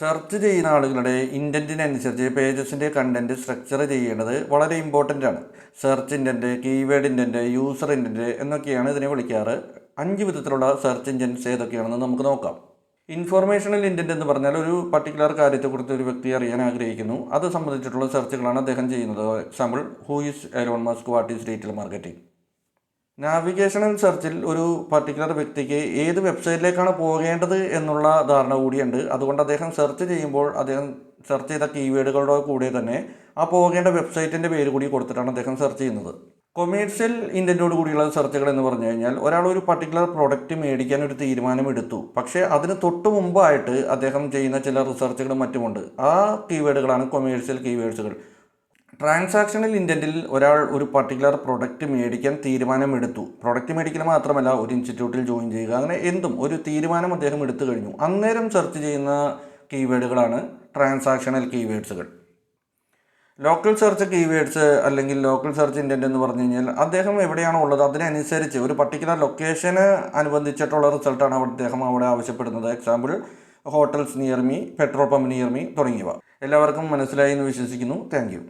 Search ചെയ്യുന്ന ആളുകളുടെ ഇൻറ്റൻറ്റിനനുസരിച്ച് പേജസിൻ്റെ content structure ചെയ്യേണ്ടത് വളരെ ഇമ്പോർട്ടൻ്റ് ആണ്. Search intent, keyword intent, user intent എന്നൊക്കെയാണ് ഇതിനെ വിളിക്കാറ്. 5 വിധത്തിലുള്ള സെർച്ച് ഇൻറ്റൻറ്റ്സ് ഏതൊക്കെയാണെന്ന് നമുക്ക് നോക്കാം. ഇൻഫോർമേഷണൽ ഇൻറ്റൻറ്റ് എന്ന് പറഞ്ഞാൽ ഒരു പർട്ടിക്കുലർ കാര്യത്തെക്കുറിച്ച് ഒരു വ്യക്തി അറിയാൻ ആഗ്രഹിക്കുന്നു. അത് സംബന്ധിച്ചിട്ടുള്ള സെർച്ചുകളാണ് അദ്ദേഹം ചെയ്യുന്നത്. Example, who is Elon Musk, what is detail marketing. Navigational സെർച്ചിൽ ഒരു പർട്ടിക്കുലർ വ്യക്തിക്ക് ഏത് വെബ്സൈറ്റിലേക്കാണ് പോകേണ്ടത് എന്നുള്ള ധാരണ കൂടിയുണ്ട്. അതുകൊണ്ട് അദ്ദേഹം സെർച്ച് ചെയ്യുമ്പോൾ അദ്ദേഹം സെർച്ച് ചെയ്ത കീവേഡുകളുടെ കൂടെ തന്നെ ആ പോകേണ്ട വെബ്സൈറ്റിൻ്റെ പേര് കൂടി കൊടുത്തിട്ടാണ് അദ്ദേഹം സെർച്ച് ചെയ്യുന്നത്. കൊമേഴ്സ്യൽ ഇൻറ്റൻറ്റോട് കൂടിയുള്ള സെർച്ചുകൾ എന്ന് പറഞ്ഞു കഴിഞ്ഞാൽ ഒരാൾ ഒരു പർട്ടിക്കുലർ പ്രൊഡക്റ്റ് മേടിക്കാൻ ഒരു തീരുമാനമെടുത്തു, പക്ഷേ അതിന് തൊട്ട് മുമ്പായിട്ട് അദ്ദേഹം ചെയ്യുന്ന ചില റിസർച്ചുകളും മറ്റുമുണ്ട്. ആ കീവേഡുകളാണ് കൊമേഴ്സ്യൽ കീവേഡ്സുകൾ. ട്രാൻസാക്ഷണൽ ഇൻറ്റൻറ്റിൽ ഒരാൾ ഒരു പർട്ടിക്കുലർ പ്രൊഡക്റ്റ് മേടിക്കാൻ തീരുമാനമെടുത്തു. പ്രൊഡക്റ്റ് മേടിക്കൽ മാത്രമല്ല, ഒരു ഇൻസ്റ്റിറ്റ്യൂട്ടിൽ ജോയിൻ ചെയ്യുക, അങ്ങനെ എന്തും ഒരു തീരുമാനം അദ്ദേഹം എടുത്തു കഴിഞ്ഞു. അന്നേരം സെർച്ച് ചെയ്യുന്ന കീവേഡുകളാണ് ട്രാൻസാക്ഷണൽ കീവേഡ്സുകൾ. ലോക്കൽ സെർച്ച് കീവേഡ്സ് അല്ലെങ്കിൽ ലോക്കൽ സെർച്ച് ഇൻറ്റൻറ്റ് എന്ന് പറഞ്ഞു കഴിഞ്ഞാൽ അദ്ദേഹം എവിടെയാണോ ഉള്ളത് അതിനനുസരിച്ച് ഒരു പർട്ടിക്കുലർ ലൊക്കേഷന് അനുബന്ധിച്ചിട്ടുള്ള റിസൾട്ടാണ് അദ്ദേഹം അവിടെ ആവശ്യപ്പെടുന്നത്. Example, hotels near me, petrol pump near me തുടങ്ങിയവ. എല്ലാവർക്കും മനസ്സിലായി എന്ന് വിശ്വസിക്കുന്നു. Thank you.